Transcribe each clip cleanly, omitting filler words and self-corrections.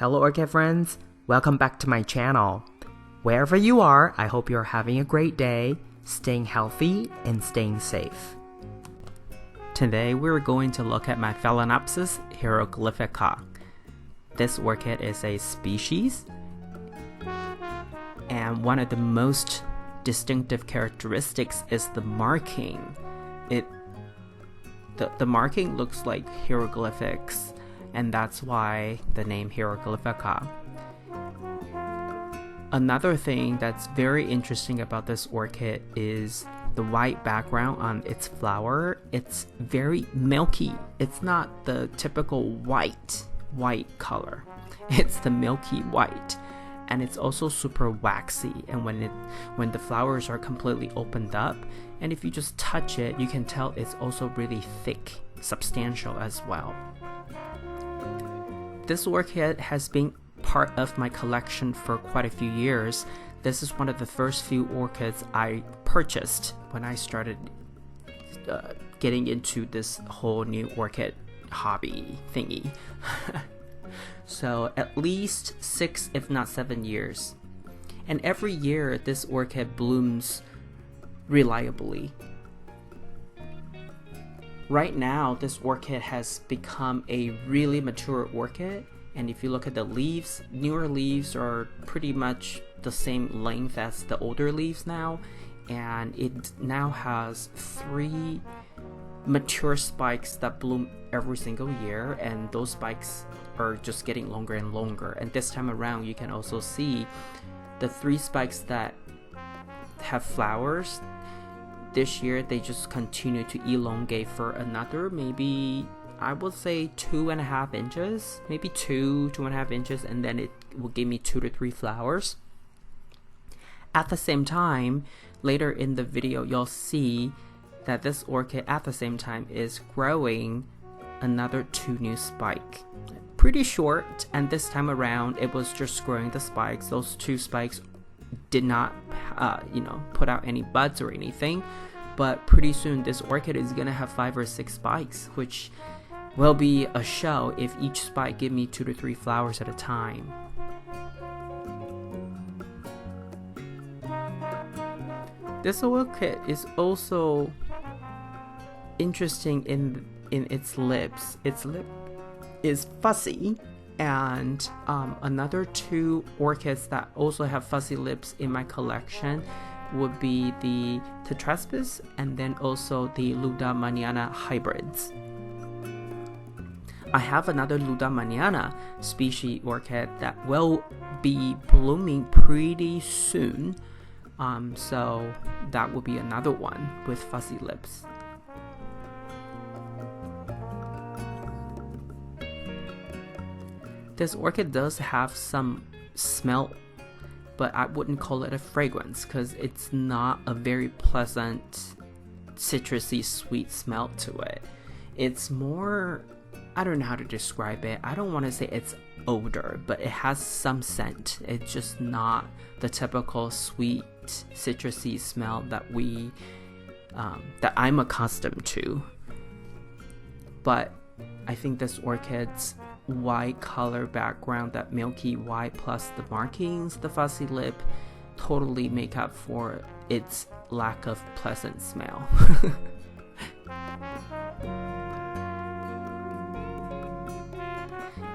Hello Orchid friends, welcome back to my channel. Wherever you are, I hope you're having a great day, staying healthy and staying safe. Today we're going to look at my Phalaenopsis hieroglyphica. This orchid is a species, and one of the most distinctive characteristics is the marking. The marking looks like hieroglyphics, and that's why the name hieroglyphica. Another thing that's very interesting about this orchid is the white background on its flower. It's very milky. It's not the typical white color. It's the milky white, and it's also super waxy. And when the flowers are completely opened up, and if you just touch it, you can tell it's also really thick, substantial as well. This orchid has been part of my collection for quite a few years. This is one of the first few orchids I purchased when I started getting into this whole new orchid hobby thingy. So at least 6 if not 7 years. And every year this orchid blooms reliably. Right now this orchid has become a really mature orchid, and if you look at the leaves, newer leaves are pretty much the same length as the older leaves now, and it now has 3 mature spikes that bloom every single year, and those spikes are just getting longer and longer. And this time around you can also see the 3 spikes that have flowers. This year they just continue to elongate for another, maybe I would say 2.5 inches, maybe 2.5 inches, and then it will give me 2 to 3 flowers. At the same time, later in the video you'll see that this orchid at the same time is growing another 2 new spikes. Pretty short, and this time around it was just growing the spikes. Those 2 spikes did not put out any buds or anything, but pretty soon this orchid is gonna have 5 or 6 spikes, which will be a show if each spike give me 2 to 3 flowers at a time. This orchid is also interesting in its lips. Its lip is fuzzy, and another 2 orchids that also have fuzzy lips in my collection would be the Tetraspis and then also the Ludamaniana hybrids. I have another Ludamaniana species orchid that will be blooming pretty soon, so that will be another one with fuzzy lips. This orchid does have some smell, but I wouldn't call it a fragrance because it's not a very pleasant citrusy sweet smell to it. It's more, I don't know how to describe it. I don't want to say it's odor, but it has some scent. It's just not the typical sweet citrusy smell that that I'm accustomed to. But I think this orchid's white color background, that milky white plus the markings, the fuzzy lip, totally make up for its lack of pleasant smell.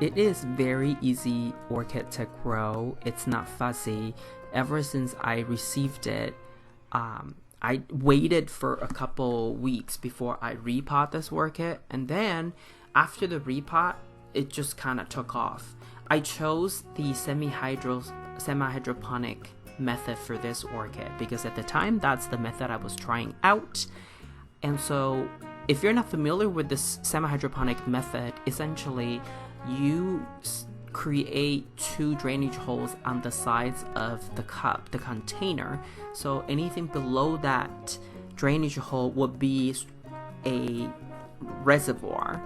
It is very easy orchid to grow. It's not fuzzy. Ever since I received it, I waited for a couple weeks before I repot this orchid, and then after the repot it just kind of took off. I chose the semi-hydroponic method for this orchid because at the time that's the method I was trying out. And so if you're not familiar with this semi-hydroponic method, essentially you create 2 drainage holes on the sides of the cup, the container. So anything below that drainage hole would be a reservoir.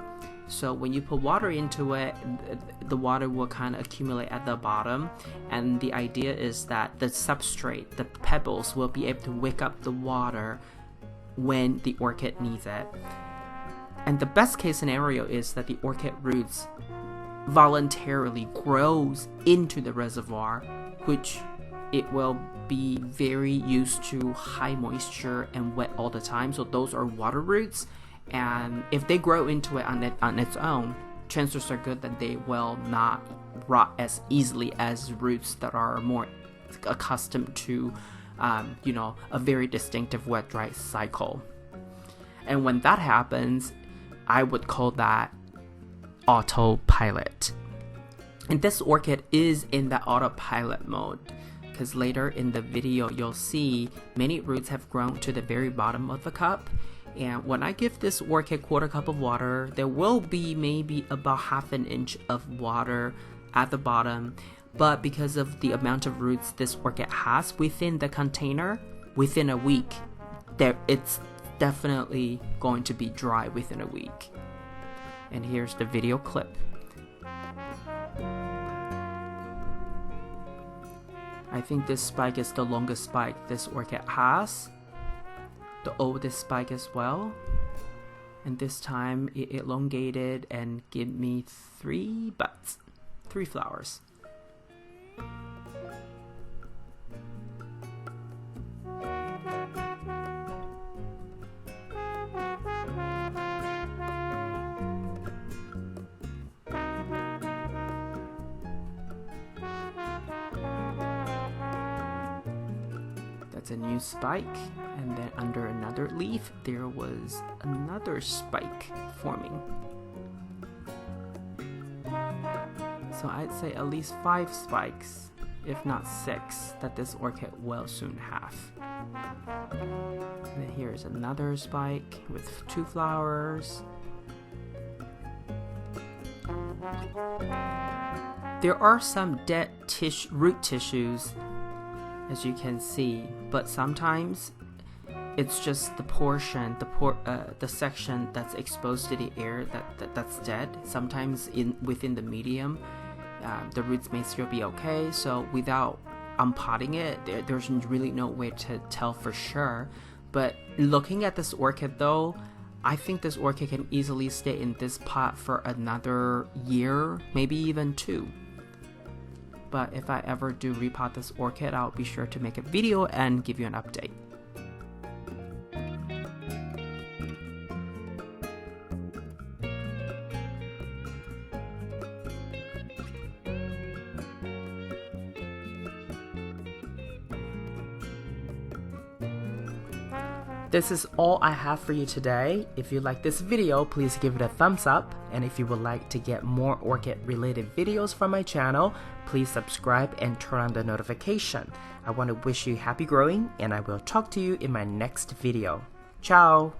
So when you put water into it, the water will kind of accumulate at the bottom, and the idea is that the substrate, the pebbles, will be able to wick up the water when the orchid needs it. And the best case scenario is that the orchid roots voluntarily grows into the reservoir, which it will be very used to high moisture and wet all the time. So those are water roots, and if they grow into it on its own, chances are good that they will not rot as easily as roots that are more accustomed to a very distinctive wet-dry cycle. And when that happens, I would call that autopilot. And this orchid is in that autopilot mode, because later in the video you'll see many roots have grown to the very bottom of the cup. And when I give this orchid 1/4 cup of water, there will be maybe about 1/2 inch of water at the bottom. But because of the amount of roots this orchid has within the container, within a week, it's definitely going to be dry within a week. And here's the video clip. I think this spike is the longest spike this orchid has, the oldest spike as well. And this time it elongated and gave me 3 buds, 3 flowers. That's a new spike, and then under another leaf there was another spike forming. So I'd say at least 5 spikes, if not 6, that this orchid will soon have. And then here's another spike with 2 flowers. There are some dead root tissues, as you can see, but sometimes it's just the portion, the section that's exposed to the air that's dead. Sometimes within the medium, the roots may still be okay. So without unpotting it, there's really no way to tell for sure. But looking at this orchid though, I think this orchid can easily stay in this pot for another year, maybe even 2. But if I ever do repot this orchid, I'll be sure to make a video and give you an update. This is all I have for you today. If you like this video, please give it a thumbs up. And if you would like to get more orchid related videos from my channel, please subscribe and turn on the notification. I want to wish you happy growing, and I will talk to you in my next video. Ciao!